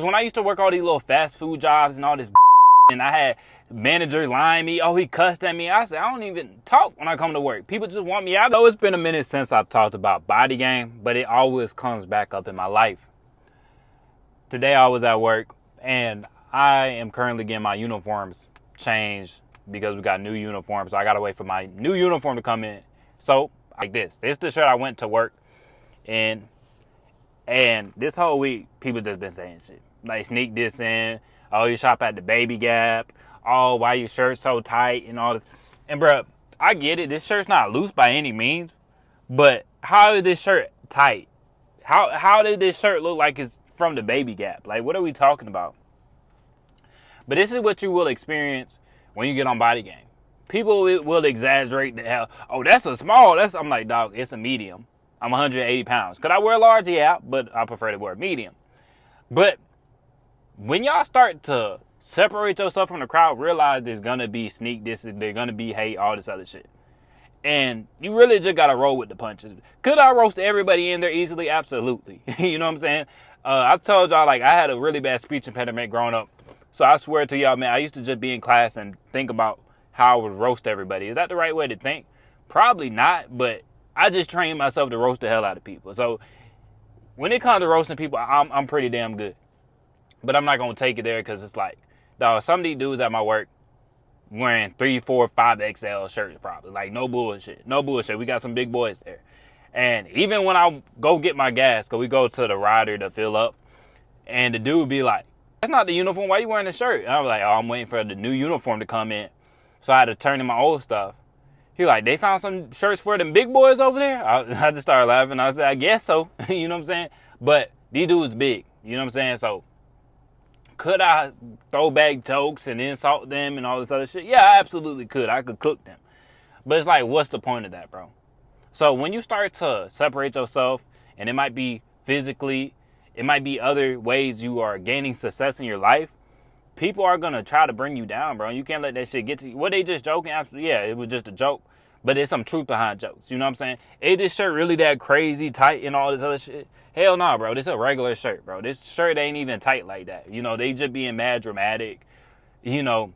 When I used to work all these little fast food jobs and all this and I had manager lying me, oh, he cussed at me. I said, I don't even talk when I come to work. People just want me out. So it's been a minute since I've talked about body game, but it always comes back up in my life. Today I was at work and I am currently getting my uniforms changed because we got new uniforms. So I got to wait for my new uniform to come in. So like this is the shirt I went to work in. And this whole week, people just been saying shit. Like, sneak this in. Oh, you shop at the Baby Gap. Oh, why your shirt so tight and all this. And, bro, I get it. This shirt's not loose by any means. But how is this shirt tight? How did this shirt look like it's from the Baby Gap? Like, what are we talking about? But this is what you will experience when you get on body game. People will exaggerate the hell. Oh, that's a small. I'm like, dog, it's a medium. I'm 180 pounds. Could I wear a large? Yeah, but I prefer to wear a medium. But when y'all start to separate yourself from the crowd, realize there's going to be sneak this, there's going to be hate, all this other shit. And you really just got to roll with the punches. Could I roast everybody in there easily? Absolutely. You know what I'm saying? I told y'all, like, I had a really bad speech impediment growing up. So I swear to y'all, man, I used to just be in class and think about how I would roast everybody. Is that the right way to think? Probably not, but I just trained myself to roast the hell out of people. So when it comes to roasting people, I'm pretty damn good. But I'm not going to take it there because it's like, dog, some of these dudes at my work wearing 3, 4, 5XL shirts probably. Like, no bullshit. No bullshit. We got some big boys there. And even when I go get my gas, because we go to the rider to fill up, and the dude be like, that's not the uniform. Why you wearing the shirt? And I was like, oh, I'm waiting for the new uniform to come in. So I had to turn in my old stuff. He like, they found some shirts for them big boys over there? I just started laughing. I said, I guess so. You know what I'm saying? But these dudes big. You know what I'm saying? So could I throw back jokes and insult them and all this other shit? Yeah, I absolutely could. I could cook them. But it's like, what's the point of that, bro? So when you start to separate yourself, and it might be physically, it might be other ways you are gaining success in your life, people are going to try to bring you down, bro. You can't let that shit get to you. Were they just joking? Absolutely. Yeah, it was just a joke. But there's some truth behind jokes. You know what I'm saying? Is this shirt really that crazy tight and all this other shit? Hell no, bro. This is a regular shirt, bro. This shirt ain't even tight like that. You know, they just being mad dramatic. You know,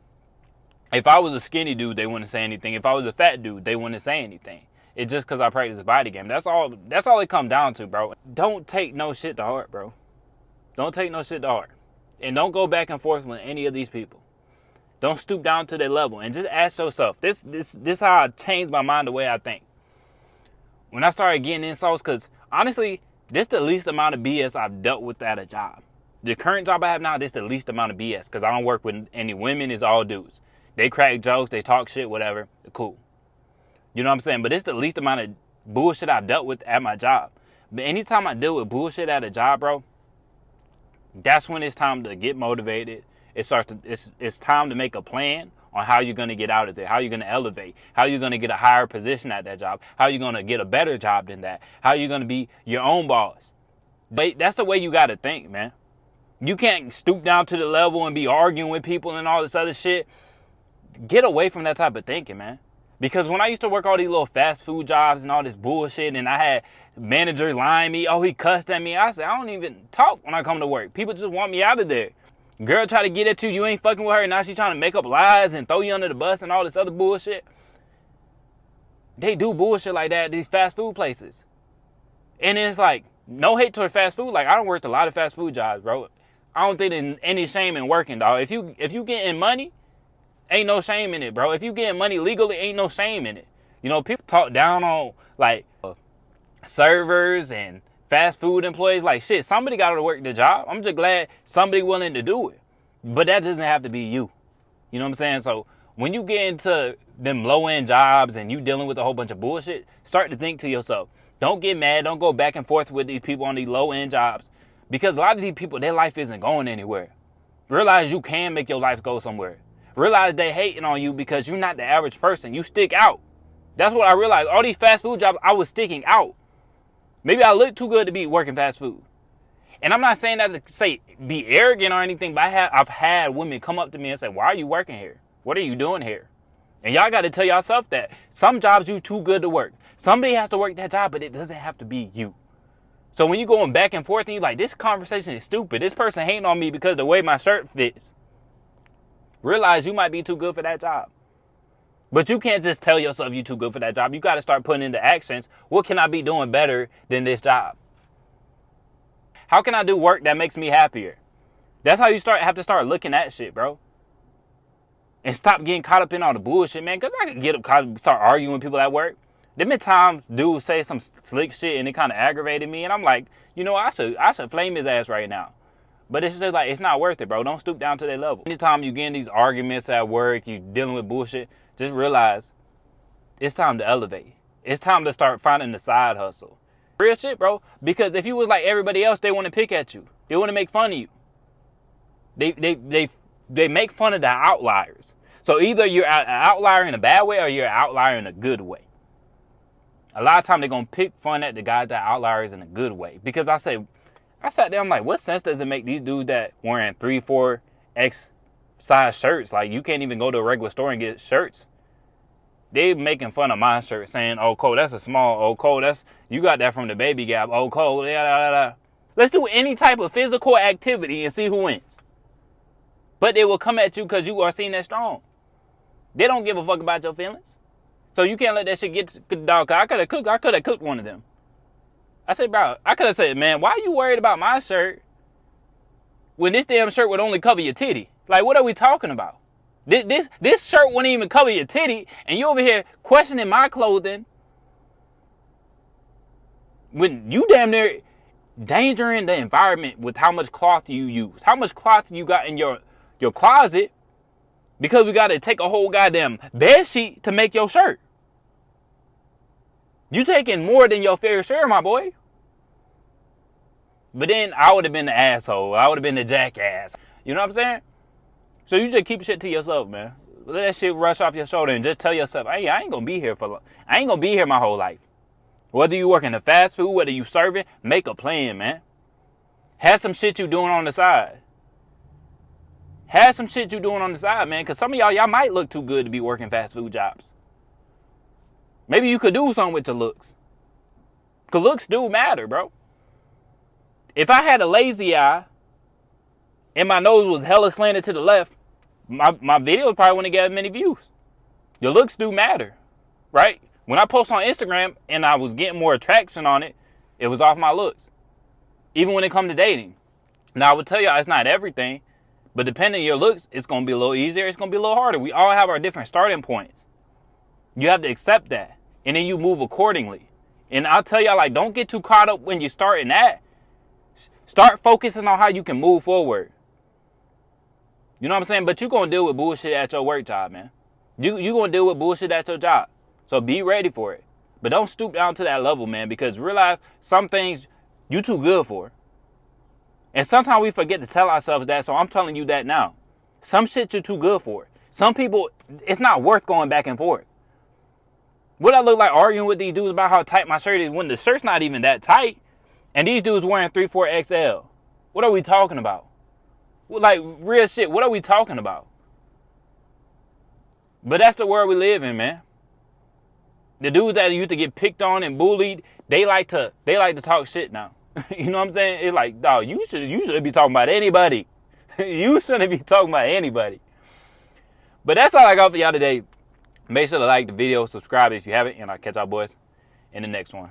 if I was a skinny dude, they wouldn't say anything. If I was a fat dude, they wouldn't say anything. It's just because I practice body game. That's all it comes down to, bro. Don't take no shit to heart, bro. Don't take no shit to heart. And don't go back and forth with any of these people. Don't stoop down to their level and just ask yourself. This how I changed my mind the way I think. When I started getting insults, because honestly, this the least amount of BS I've dealt with at a job. The current job I have now, this the least amount of BS because I don't work with any women. It's all dudes. They crack jokes, they talk shit, whatever. They're cool. You know what I'm saying? But it's the least amount of bullshit I've dealt with at my job. But anytime I deal with bullshit at a job, bro, that's when it's time to get motivated. It's time to make a plan on how you're going to get out of there, how you're going to elevate, how you're going to get a higher position at that job, how you're going to get a better job than that, how you're going to be your own boss. But that's the way you got to think, man. You can't stoop down to the level and be arguing with people and all this other shit. Get away from that type of thinking, man. Because when I used to work all these little fast food jobs and all this bullshit, and I had manager lying me, oh, he cussed at me. I said, I don't even talk when I come to work. People just want me out of there. Girl try to get at you, you ain't fucking with her. Now she trying to make up lies and throw you under the bus and all this other bullshit. They do bullshit like that at these fast food places. And it's like, no hate toward fast food. Like, I don't work a lot of fast food jobs, bro. I don't think there's any shame in working, dog. If you getting money, ain't no shame in it, bro. If you getting money legally, ain't no shame in it. You know, people talk down on, like, servers and fast food employees. Like, shit, somebody got to work the job. I'm just glad somebody willing to do it. But that doesn't have to be you. You know what I'm saying? So when you get into them low-end jobs and you dealing with a whole bunch of bullshit, start to think to yourself, don't get mad. Don't go back and forth with these people on these low-end jobs. Because a lot of these people, their life isn't going anywhere. Realize you can make your life go somewhere. Realize they hating on you because you're not the average person. You stick out. That's what I realized. All these fast food jobs, I was sticking out. Maybe I look too good to be working fast food. And I'm not saying that to say be arrogant or anything, but I've had women come up to me and say, why are you working here? What are you doing here? And y'all got to tell yourself that. Some jobs you too good to work. Somebody has to work that job, but it doesn't have to be you. So when you going back and forth and you like, this conversation is stupid. This person hating on me because of the way my shirt fits. Realize you might be too good for that job. But you can't just tell yourself you're too good for that job. You got to start putting into actions. What can I be doing better than this job? How can I do work that makes me happier? That's how you have to start looking at shit, bro. And stop getting caught up in all the bullshit, man. Because I can start arguing with people at work. There been times dudes say some slick shit and it kind of aggravated me. And I'm like, you know, I should flame his ass right now. But it's just like, it's not worth it, bro. Don't stoop down to that level. Anytime you get in these arguments at work, you dealing with bullshit, just realize it's time to elevate. It's time to start finding the side hustle. Real shit, bro. Because if you was like everybody else, they want to pick at you. They want to make fun of you. They make fun of the outliers. So either you're an outlier in a bad way or you're an outlier in a good way. A lot of times they're going to pick fun at the guys that are outliers in a good way. Because I sat there, I'm like, what sense does it make these dudes that wearing 3-4X size shirts? Like, you can't even go to a regular store and get shirts. They making fun of my shirt, saying, oh, Cole, that's a small. Oh, Cole, you got that from the Baby Gap. Oh, Cole, yeah. Let's do any type of physical activity and see who wins. But they will come at you because you are seen as strong. They don't give a fuck about your feelings. So you can't let that shit get to the dog. I could have cooked one of them. I said, bro, I could have said, man, why are you worried about my shirt when this damn shirt would only cover your titty? Like, what are we talking about? This shirt wouldn't even cover your titty, and you over here questioning my clothing when you damn near endangering the environment with how much cloth you use, how much cloth you got in your closet, because we got to take a whole goddamn bed sheet to make your shirt. You taking more than your fair share, my boy. But then I would have been the asshole. I would have been the jackass. You know what I'm saying? So you just keep shit to yourself, man. Let that shit rush off your shoulder and just tell yourself, hey, I ain't gonna be here I ain't gonna be here my whole life. Whether you work in the fast food, whether you serving, make a plan, man. Have some shit you doing on the side. Have some shit you doing on the side, man. Because some of y'all might look too good to be working fast food jobs. Maybe you could do something with your looks. Because looks do matter, bro. If I had a lazy eye and my nose was hella slanted to the left, my videos probably wouldn't get as many views. Your looks do matter, right? When I post on Instagram and I was getting more attraction on it, it was off my looks. Even when it comes to dating. Now, I would tell y'all it's not everything, but depending on your looks, it's going to be a little easier, it's going to be a little harder. We all have our different starting points. You have to accept that, and then you move accordingly. And I'll tell y'all, like, don't get too caught up when you're starting that. Start focusing on how you can move forward. You know what I'm saying? But you're going to deal with bullshit at your work job, man. You're going to deal with bullshit at your job. So be ready for it. But don't stoop down to that level, man, because realize some things you too good for. And sometimes we forget to tell ourselves that, so I'm telling you that now. Some shit you're too good for. Some people, it's not worth going back and forth. What I look like arguing with these dudes about how tight my shirt is when the shirt's not even that tight, and these dudes wearing 3-4XL. What are we talking about? Like, real shit, what are we talking about? But that's the world we live in, man. The dudes that used to get picked on and bullied, they like to talk shit now. You know what I'm saying? It's like, dog, you shouldn't be talking about anybody. You shouldn't be talking about anybody. But that's all I got for y'all today. Make sure to like the video, subscribe if you haven't, and I'll catch y'all boys in the next one.